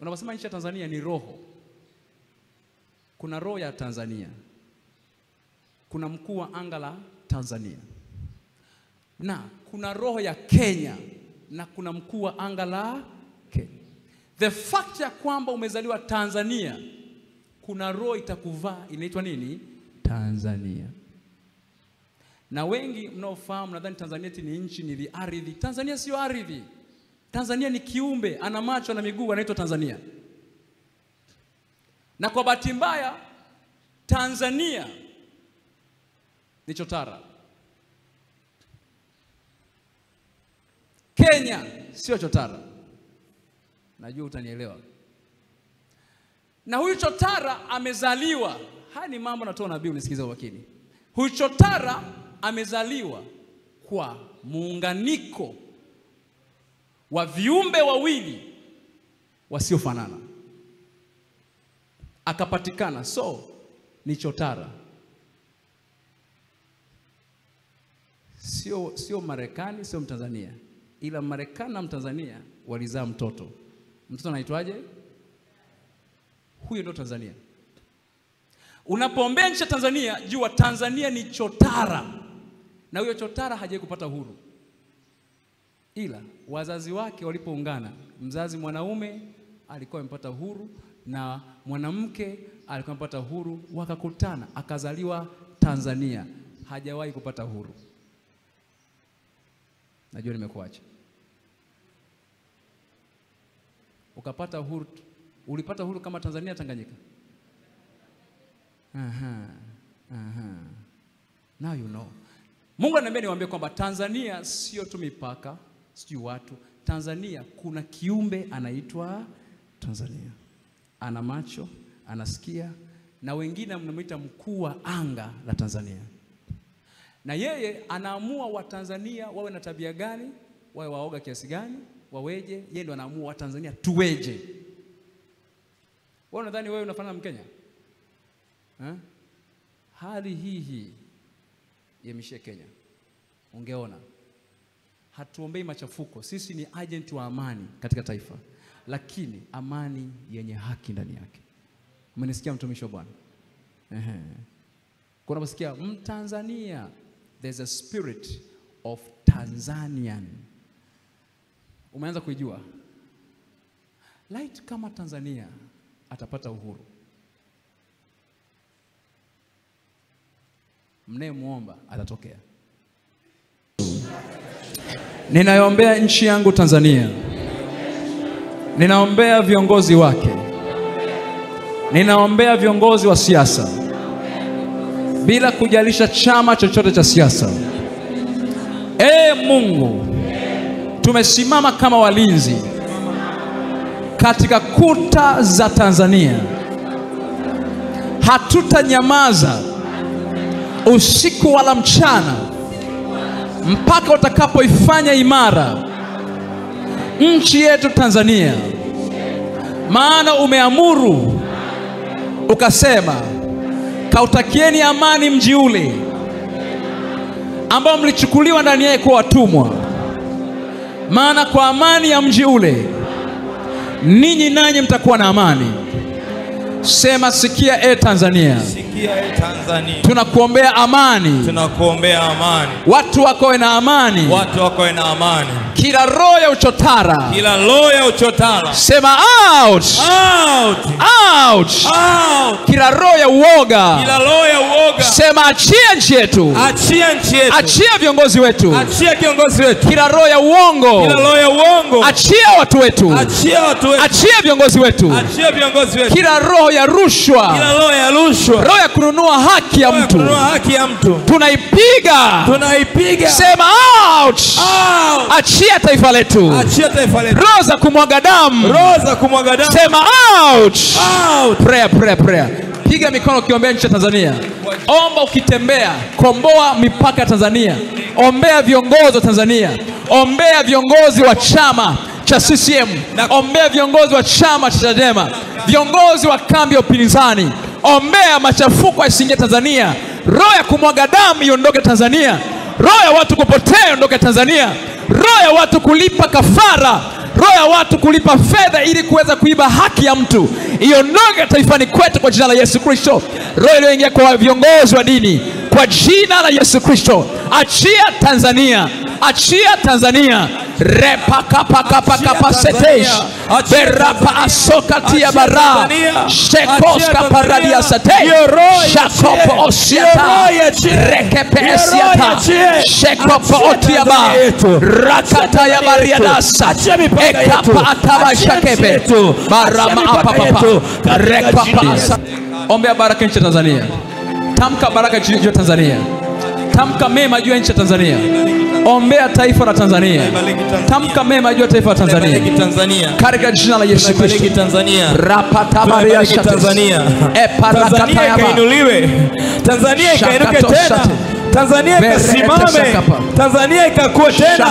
Unaposema nchi ya Tanzania ni roho. Kuna roho ya Tanzania. Kuna mkuu wa anga la Tanzania. Na kuna roho ya Kenya na kuna mkuu wa anga la Kenya. The fact ya kwamba umezaliwa Tanzania, kuna roho itakuvaa inaitwa nini? Tanzania. Na wengi mnaofahamu nadhani Tanzania ni nchi, ni ardhi. Tanzania sio ardhi. Tanzania ni kiumbe, ana macho na miguu, anaitwa Tanzania. Na kwa bahati mbaya Tanzania ni chotara. Kenya sio chotara. Najua utanielewa. Na huyu chotara amezaliwa, haya ni mambo natoa nabii unisikize wakini. Huyu chotara amezaliwa kwa muunganiko wa viumbe wawili wasiofanana. Akapatikana, so ni chotara. Sio Marekani, sio Mtanzania. Ila Marekani na Mtanzania walizaa mtoto. Mtoto anaitwaje? Huyo ndio Tanzania. Unapoombea nchi ya Tanzania, jua Tanzania ni chotara. Na huyo chotara hajawahi kupata uhuru. Ila wazazi wake walipoungana, mzazi mwanaume alikuwa amepata uhuru na mwanamke alikuwa amepata uhuru, wakakutana akazaliwa Tanzania. Hajawahi kupata uhuru. Najua nimekuacha. Ukapata uhuru, ulipata uhuru kama Tanzania Tanganyika? Now you know. Mungu ananiambia niwaambie kwamba Tanzania sio tu mipaka, sio watu. Tanzania kuna kiumbe anaitwa Tanzania. Ana macho, anasikia, na wengine mnamuita mkuu wa anga la Tanzania. Na yeye anaamua wa Tanzania wawe na tabia gani, wawe waoga kiasi gani, waweje. Yeye ndo anaamua wa Tanzania tuweje. Wewe unadhani wewe unafanana na Mkenya? Hali hii yemishie Kenya. Ungeona. Hatuombei machafuko. Sisi ni agent wa amani katika taifa. Lakini amani yenye haki ndani yake. Umenisikia mtumishi wa Bwana? Kuna msikia Mtanzania, there's a spirit of Tanzanian. Umeanza kuijua? Light kama Tanzania atapata uhuru, mnayemuomba atatokea. Ninaombea nchi yangu Tanzania. Ninaombea viongozi wake. Ninaombea viongozi wa siasa. Bila kujalisha chama chochote cha siasa. Mungu, tumesimama kama walinzi katika kuta za Tanzania. Hatutanyamaza usiku wala mchana mpaka utakapoifanya imara nchi yetu Tanzania. Maana umeamuru ukasema, kautakieni amani mji ule ambao mlichukuliwa ndani yake kwa watumwa. Maana kwa amani ya mji ule ninyi nanyi mtakuwa na amani. Sema, sikia Tanzania. Sikia Tanzania. Tunakuombea amani. Tunakuombea amani. Watu wako na amani. Watu wako na amani. Kila roho ya uchotara. Kila roho ya uchotara. Sema out. Out. Out. Out. Kila roho ya uoga. Kila roho ya uoga. Sema achia nchi yetu. Achia nchi yetu. Achia viongozi wetu. Achia kiongozi wetu. Kila roho ya uongo. Kila roho ya uongo. Achia watu wetu. Achia watu wetu. Achia viongozi wetu. Achia viongozi wetu. Kila roho ya rushwa. Kila roho ya rushwa. Roho ya kununua haki ya mtu. Kununua haki ya mtu. Tunaipiga. Tunaipiga. Sema out. Out. Achia taifa letu. Achia taifa letu. Roho za kumwaga damu. Roho za kumwaga damu. Sema out. Out. Prayer. Piga mikono ukiombea nchi ya Tanzania. Omba ukitembea, komboa mipaka ya Tanzania. Ombea viongozi wa Tanzania. Ombea viongozi wa chama cha CCM. Ombea viongozi wa chama cha Chadema. Viongozi wa kambi ya upinzani. Ombea machafuko yasiingie Tanzania. Roho ya kumwaga damu iondoke Tanzania. Roho ya watu kupotea iondoke Tanzania. Roho ya watu kulipa kafara roho ya watu kulipa fedha ili kuweza kuiba haki ya mtu iondoke taifani kwetu kwa jina la Yesu Kristo. Roho iliyoingia kwa viongozi wa dini kwa jina la Yesu Kristo, achia Tanzania, achia Tanzania. Repa kapa kapa kapa setesh berapa asokatia bara shekoska paradia satei shakopo osiata rekepe esiata shekopo otiaba rakata ya bariadasa ekapa ataba shakepe barama apapapa rekapa. Ombea baraka nchi ya Tanzania. Tamka baraka juu ya Tanzania. Tamka mema juu ya nchi ya Tanzania. Ombea taifa la Tanzania. Tamka mema juu ya taifa la Tanzania. Katika jina la Yesu Kristo. Rapata Maria Tanzania. Tanzania ikainuliwe. Tanzania ikainuke tena. Tanzania ikasimame. Tanzania ikakue tena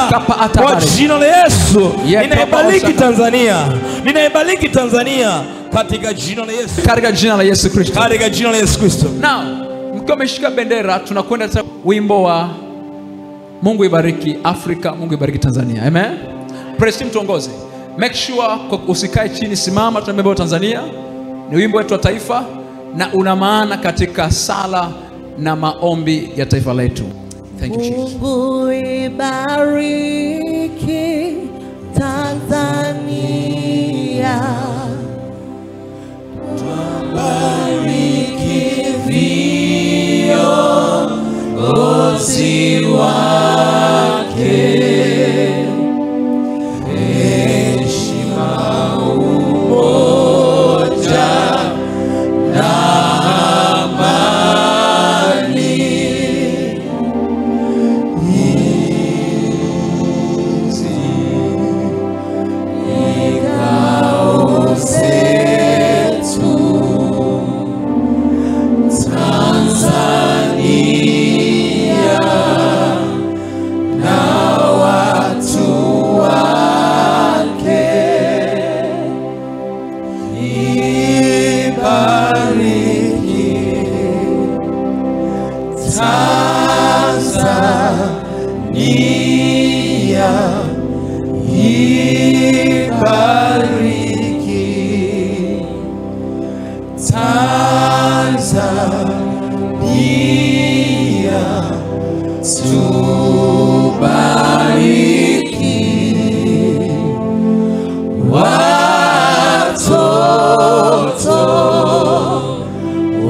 kwa jina la Yesu. Ninaibariki Tanzania. Ninaibariki Tanzania katika jina la Yesu. Katika jina la Yesu Kristo. Katika jina la Yesu Kristo. Now, mkiwa umeshika bendera, tunakwenda wimbo wa Mungu ibariki Afrika, Mungu ibariki Tanzania. Amen. Praise team tuongoze. Make sure usikae chini, simama, tunabeba Tanzania. Ni wimbo wetu wa taifa na una maana katika sala na maombi ya taifa letu. Thank you Jesus. Mungu ibariki Tanzania. Tubariki viongozi wake. Heshima, umoja na amani. Hizi ngao zetu Tanzania na watu wake. Ibariki Tanzania, ibariki Tanzania, tubariki watoto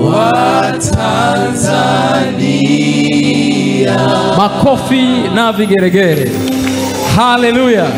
wa Tanzania. Makofi na vigeregere. Hallelujah.